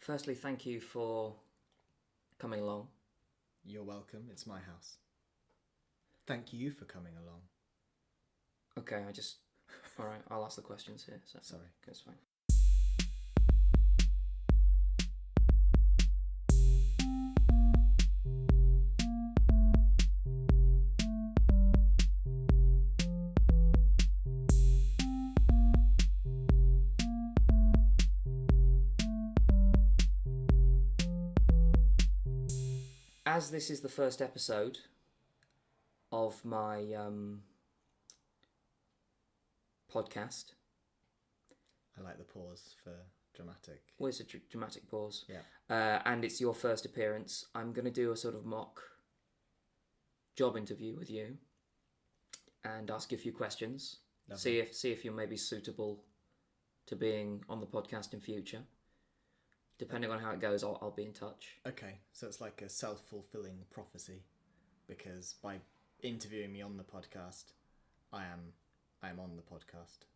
Firstly, thank you for coming along. You're welcome. It's my house. Thank you for coming along. Okay, Alright, I'll ask the questions here. So Sorry. That's fine. As this is the first episode of my podcast. I like the pause for dramatic. Well, it's a dramatic pause. Yeah. And it's your first appearance. I'm going to do a sort of mock job interview with you and ask you a few questions. Lovely. See if you're maybe suitable to being on the podcast in future. Depending on how it goes, I'll be in touch. Okay, so it's like a self-fulfilling prophecy, because by interviewing me on the podcast, I am on the podcast.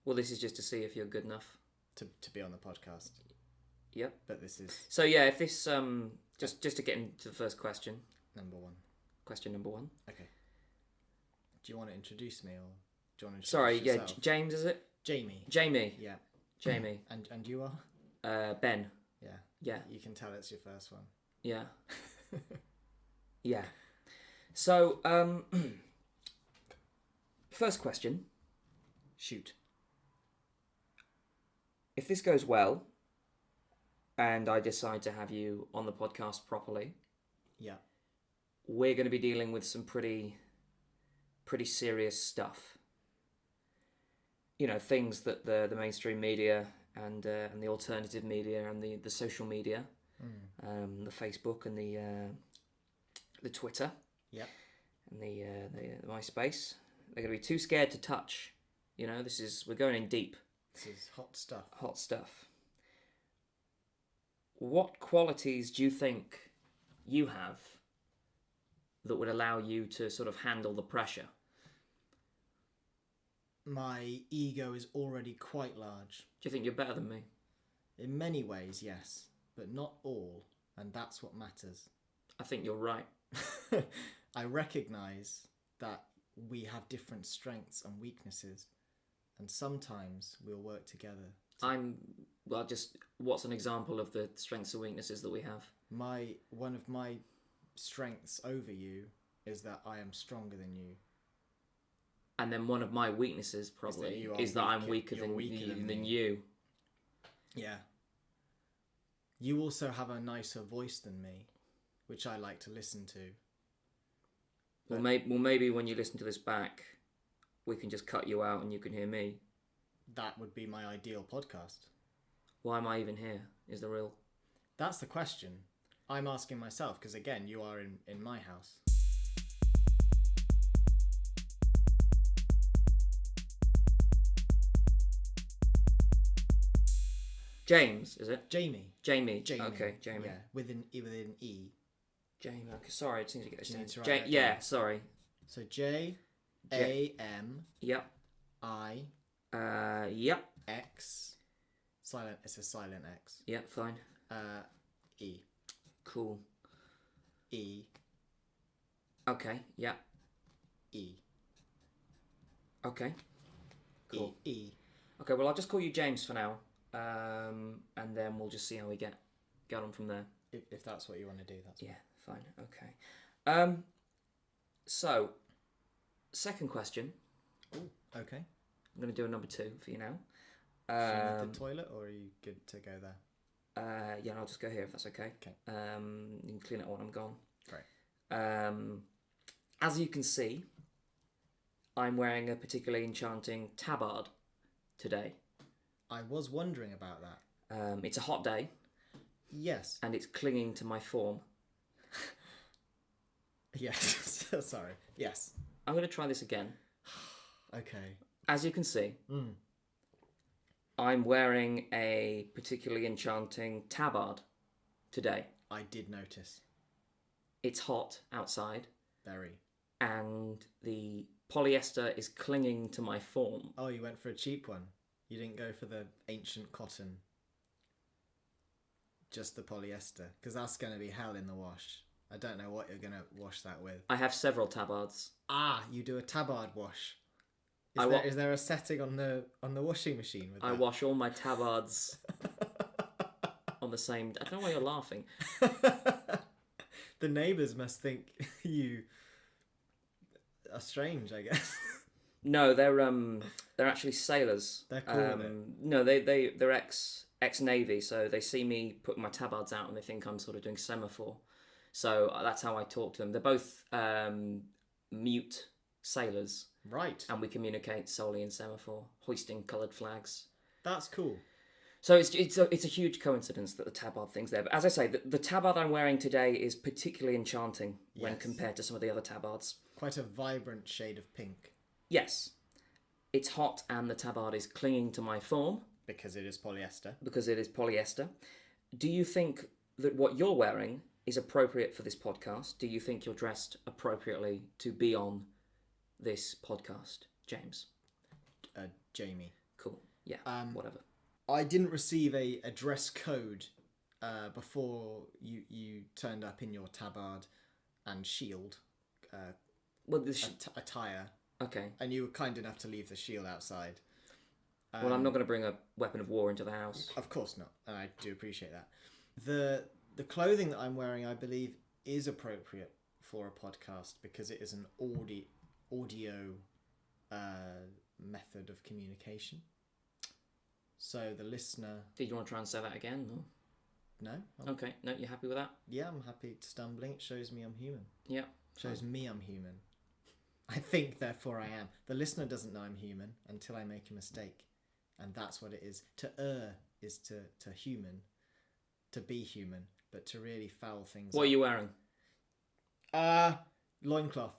Well, this is just to see if you're good enough to be on the podcast. Yep. But this is So yeah, if this just to get into the first question. number one. Question number one. Okay. Do you want to introduce me, or do you want to introduce Sorry, yourself? yeah, James, is it? Jamie. Jamie. Yeah. Jamie. And you are? Ben. Yeah. Yeah. You can tell it's your first one. Yeah. Yeah. So, first question. Shoot. If this goes well, and I decide to have you on the podcast properly, Yeah. we're going to be dealing with some pretty serious stuff. You know, things that the mainstream media and the alternative media and the social media, the Facebook and the Twitter, Yep. and the MySpace, they're going to be too scared to touch. You know, we're going in deep. This is hot stuff. Hot stuff. What qualities do you think you have that would allow you to sort of handle the pressure? My ego is already quite large. Do you think you're better than me? In many ways, yes, but not all, and that's what matters. I think you're right. I recognise that we have different strengths and weaknesses, and sometimes we'll work together. What's an example of the strengths and weaknesses that we have? One of my strengths over you is that I am stronger than you. And then one of my weaknesses probably is that I'm weaker than you. Yeah. You also have a nicer voice than me, which I like to listen to. Well, maybe when you listen to this back, we can just cut you out and you can hear me. That would be my ideal podcast. Why am I even here? Is the real... That's the question I'm asking myself, because again, you are in my house. James, is it? Jamie. Jamie. Okay, Jamie. Yeah, with an E. Jamie. Okay, sorry, it seems to get this You need to down. write that Yeah, down. sorry. So J-A-M Yep. I Yep. X silent. It's a silent X. Yep, fine. E. Cool. E. Okay, yeah. E. Okay. Cool. E. Okay, well, I'll just call you James for now. And then we'll just see how we get on from there. If that's what you want to do, that's Yeah, fine. Okay. So, second question. Ooh, okay. I'm going to do a number 2 for you now. Do you need the toilet, or are you good to go there? Yeah, and I'll just go here if that's okay. Okay. You can clean it when I'm gone. Great. As you can see, I'm wearing a particularly enchanting tabard today. I was wondering about that. It's a hot day. Yes. And it's clinging to my form. Yes. Sorry. Yes. I'm going to try this again. Okay. As you can see, I'm wearing a particularly enchanting tabard today. I did notice. It's hot outside. Very. And the polyester is clinging to my form. Oh, you went for a cheap one. You didn't go for the ancient cotton. just the polyester, because that's going to be hell in the wash. I don't know what you're going to wash that with. I have several tabards. Ah, you do a tabard wash. I Is there a setting on the washing machine with that? I wash all my tabards on the same... I don't know why you're laughing. The neighbours must think you are strange, I guess. No, they're actually sailors. They're cool with it. No, they're ex-Navy, so they see me putting my tabards out and they think I'm sort of doing semaphore. So that's how I talk to them. They're both mute sailors. Right. And we communicate solely in semaphore, hoisting coloured flags. That's cool. So it's a huge coincidence that the tabard thing's there. But as I say, the tabard I'm wearing today is particularly enchanting when Yes. compared to some of the other tabards. Quite a vibrant shade of pink. Yes. It's hot and the tabard is clinging to my form. Because it is polyester. Because it is polyester. Do you think that what you're wearing is appropriate for this podcast? Do you think you're dressed appropriately to be on this podcast, James? Jamie. Cool. Yeah, whatever. I didn't receive a dress code before you turned up in your tabard and shield Well, this attire. okay. And you were kind enough to leave the shield outside. Well, I'm not going to bring a weapon of war into the house. Of course not, and I do appreciate that. The clothing that I'm wearing, I believe, is appropriate for a podcast because it is an audio method of communication. So the listener... Did you want to try and say that again? No? Okay. No, you happy with that? Yeah, I'm happy stumbling. It shows me I'm human. Yeah. Shows me I'm human. I think, therefore I am. The listener doesn't know I'm human until I make a mistake. And that's what it is. To err is to human. To be human. But to really foul things What up. are you wearing? Loincloth.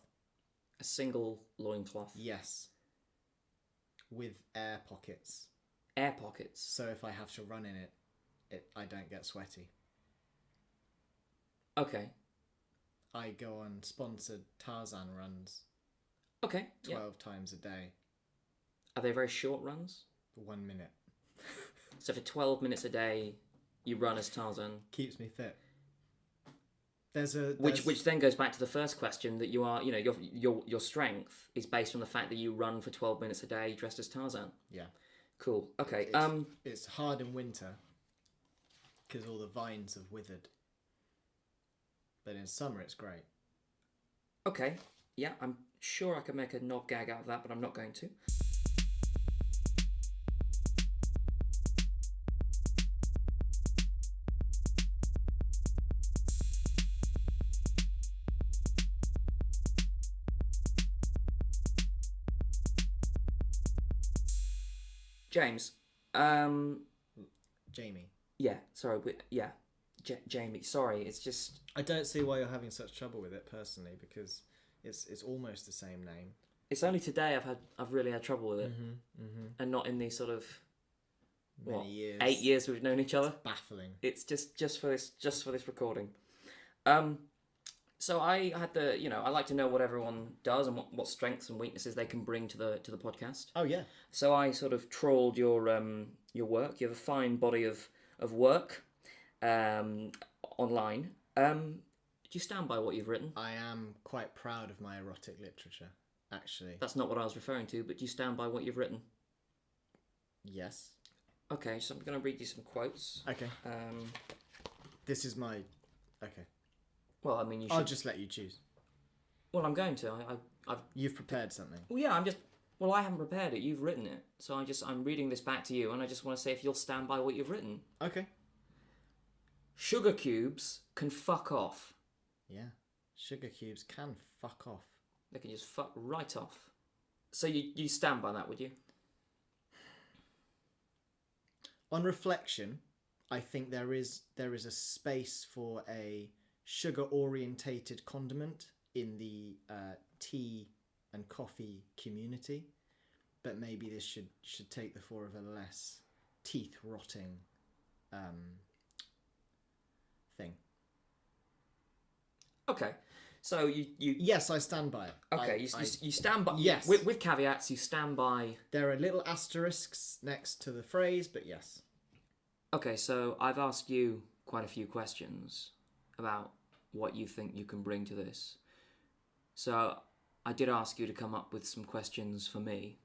A single loincloth. Yes. With air pockets. Air pockets. So if I have to run in it, I don't get sweaty. Okay. I go on sponsored Tarzan runs Okay. 12 times a day. Are they very short runs? 1 minute. So for 12 minutes a day, you run as Tarzan. Keeps me fit. Which then goes back to the first question that you are, your strength is based on the fact that you run for 12 minutes a day dressed as Tarzan. Yeah. Cool. Okay. It's hard in winter because all the vines have withered. But in summer it's great. Okay. Yeah, I'm sure I could make a knob gag out of that, but I'm not going to. James, Jamie. yeah, sorry, Jamie, sorry, it's just... I don't see why you're having such trouble with it personally because it's almost the same name. It's only today I've really had trouble with it, and not in these sort of Many years. 8 years we've known each other. Baffling. It's just for this recording. So I had I like to know what everyone does and what strengths and weaknesses they can bring to the podcast. Oh yeah. So I sort of trawled your work. You have a fine body of work online. Do you stand by what you've written? I am quite proud of my erotic literature, actually. That's not what I was referring to, but do you stand by what you've written? Yes. Okay, so I'm going to read you some quotes. Okay. This is my... Okay. Well, I mean, you should... I'll just let you choose. Well, I'm going to. I've... You've prepared something. Well, yeah, Well, I haven't prepared it. You've written it. So I'm reading this back to you, and I just want to say if you'll stand by what you've written. Okay. Sugar cubes can fuck off. Yeah. Sugar cubes can fuck off. They can just fuck right off. So you stand by that, would you? On reflection, I think there is a space for a sugar-orientated condiment in the tea and coffee community, but maybe this should take the form of a less teeth-rotting thing. Okay, so you Yes, I stand by it. okay, you stand by... Yes. With caveats, you stand by... There are little asterisks next to the phrase, but yes. Okay, so I've asked you quite a few questions about what you think you can bring to this. So I did ask you to come up with some questions for me.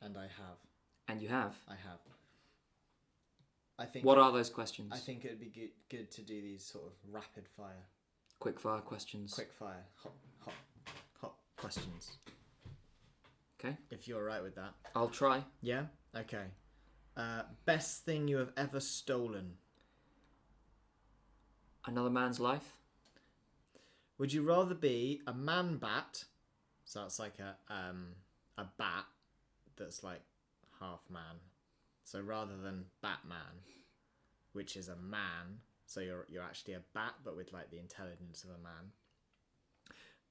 And I have. And you have. I have. I think. What are those questions? I think it'd be good to do these sort of rapid fire. Quick fire questions. Quick fire. Hot questions. Okay. If you're alright with that. I'll try. Yeah? Okay. Best thing you have ever stolen? Another man's life? Would you rather be a man bat? So that's like a bat that's like half man. So rather than Batman, which is a man, so you're actually a bat but with like the intelligence of a man.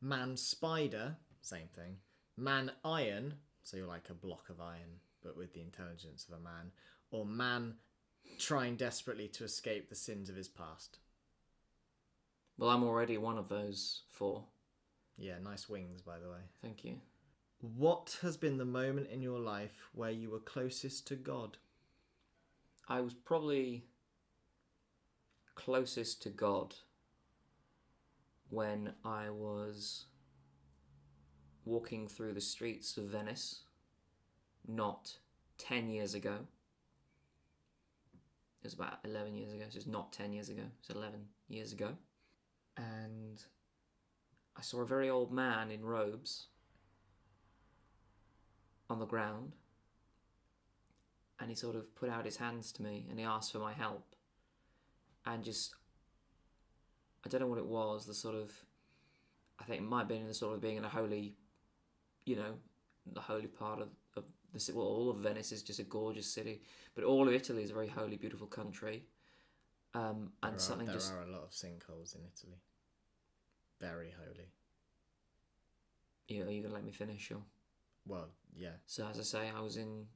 Man spider, same thing. Man iron, so you're like a block of iron but with the intelligence of a man. Or man trying desperately to escape the sins of his past. Well, I'm already one of those 4. Yeah, nice wings, by the way. Thank you. What has been the moment in your life where you were closest to God? I was probably closest to God when I was walking through the streets of Venice, not 10 years ago. It was about 11 years ago, so it's not 10 years ago, it's 11 years ago. And I saw a very old man in robes on the ground, and he sort of put out his hands to me and he asked for my help. And just, I don't know what it was, the sort of, I think it might have been the sort of being in a holy, you know, the holy part of the city. Well, all of Venice is just a gorgeous city, but all of Italy is a very holy, beautiful country. And There are a lot of sinkholes in Italy. Very holy. Are you gonna let me finish? Or? Well, yeah. So as I say, I was in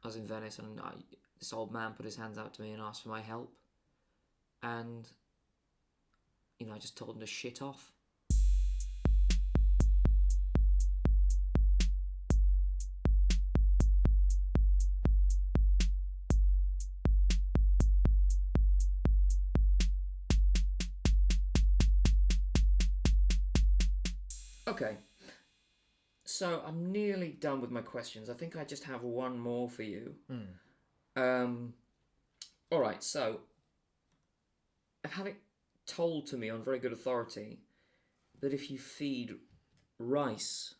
Venice, and this old man put his hands out to me and asked for my help, and I just told him to shit off. Okay, so I'm nearly done with my questions. I think I just have one more for you. All right, so I've had it told to me on very good authority that if you feed rice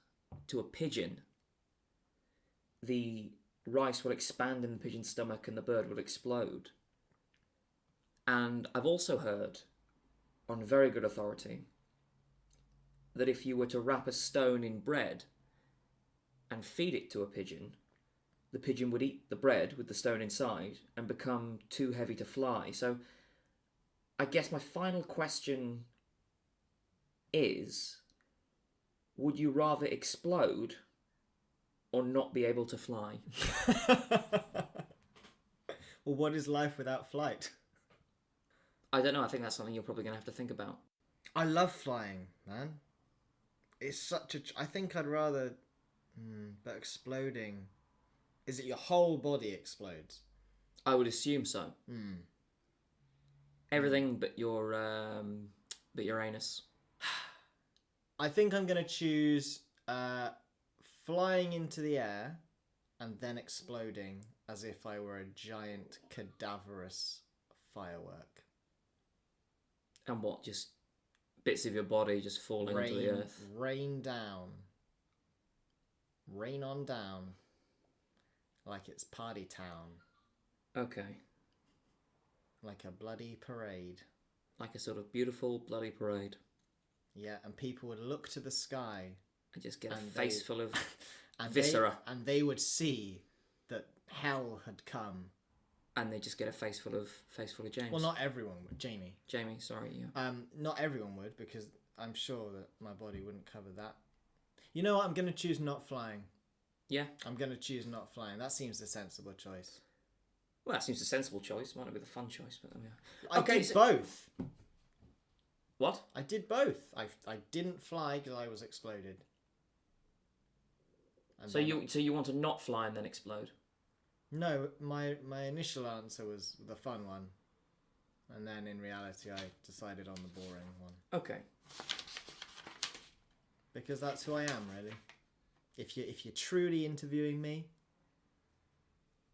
to a pigeon, the rice will expand in the pigeon's stomach and the bird will explode. And I've also heard, on very good authority, that if you were to wrap a stone in bread and feed it to a pigeon, the pigeon would eat the bread with the stone inside and become too heavy to fly. So I guess my final question is, would you rather explode or not be able to fly? Well, what is life without flight? I don't know. I think that's something you're probably going to have to think about. I love flying, man. It's such a... I think I'd rather... but exploding... Is it your whole body explodes? I would assume so. Everything but your anus. I think I'm going to choose flying into the air and then exploding as if I were a giant cadaverous firework. And what, just bits of your body just falling into the earth? Rain down. Rain on down. Like it's party town. Okay. Like a bloody parade. Like a sort of beautiful bloody parade. Yeah, and people would look to the sky. And just get a face full of and viscera. And they would see that hell had come. And they just get a face full of James. Well, not everyone would. Jamie, sorry, yeah. Not everyone would, because I'm sure that my body wouldn't cover that. You know what? I'm going to choose not flying. Yeah? I'm going to choose not flying. That seems the sensible choice. Well, that seems a sensible choice. Might not be the fun choice, but there we I are. did both. What? I did both. I didn't fly because I was exploded. And So you want to not fly and then explode? No, my initial answer was the fun one. and then in reality I decided on the boring one. Okay. Because that's who I am, really. If you're truly interviewing me,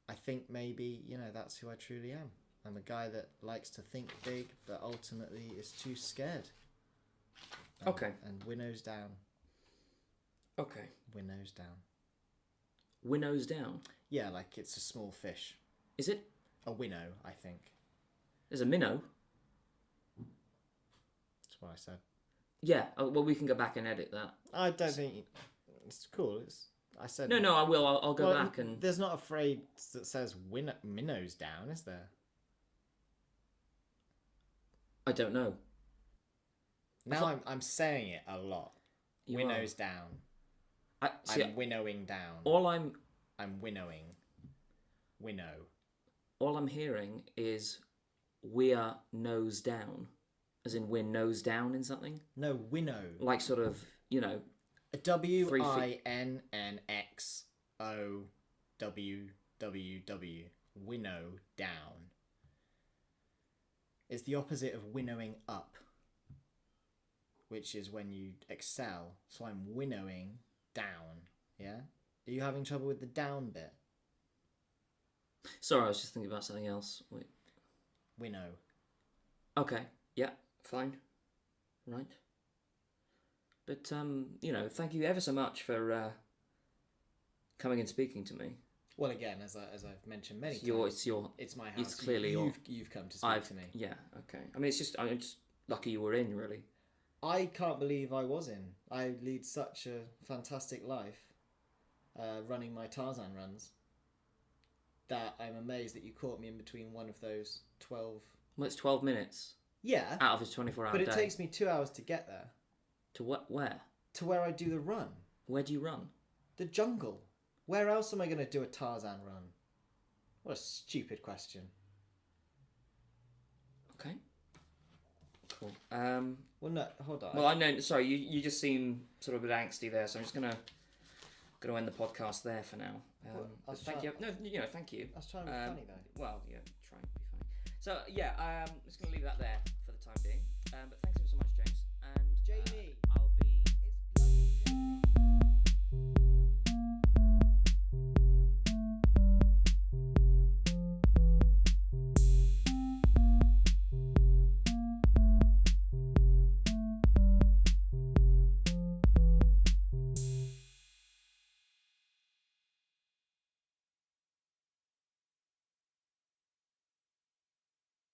I think maybe, that's who I truly am. I'm a guy that likes to think big, but ultimately is too scared. Okay. And winnows down. Okay. Winnows down. Winnows down? Yeah, like it's a small fish. Is it? A winnow, I think. There's a minnow. That's what I said. Yeah, well, we can go back and edit that. I don't think... It's cool. I said... No, I will. I'll go back and... There's not a phrase that says minnows down, is there? I don't know. Now I'm saying it a lot. You Winnows down. I'm winnowing down. I'm winnowing. Winnow. All I'm hearing is we're nose down. As in we're nose down in something? No, winnow. Like sort of, WINNXOWWW. Winnow down. It's the opposite of winnowing up, which is when you excel. So I'm winnowing down. Yeah? Are you having trouble with the down bit? Sorry, I was just thinking about something else. Wait. Winnow. Okay. Yeah. Fine. Right. But thank you ever so much for coming and speaking to me. Well, again, as I've mentioned many times, it's my house. It's clearly you've come to speak to me. Yeah. Okay. I mean, I'm just lucky you were in, really. I can't believe I was in. I lead such a fantastic life, running my Tarzan runs, that I'm amazed that you caught me in between one of those 12... Well, it's 12 minutes. Yeah. Out of his 24-hour day. But it takes me 2 hours to get there. To what? Where? To where I do the run. Where do you run? The jungle. Where else am I going to do a Tarzan run? What a stupid question. Okay. Cool. Well, no, hold on. Well, I know. Sorry, you just seem sort of a bit angsty there, so I'm just gonna end the podcast there for now. Thank you. No, thank you. I was trying to be funny though. Well, yeah, trying to be funny. So yeah, I'm just gonna leave that there for the time being. But thanks ever so much, James. And Jamie.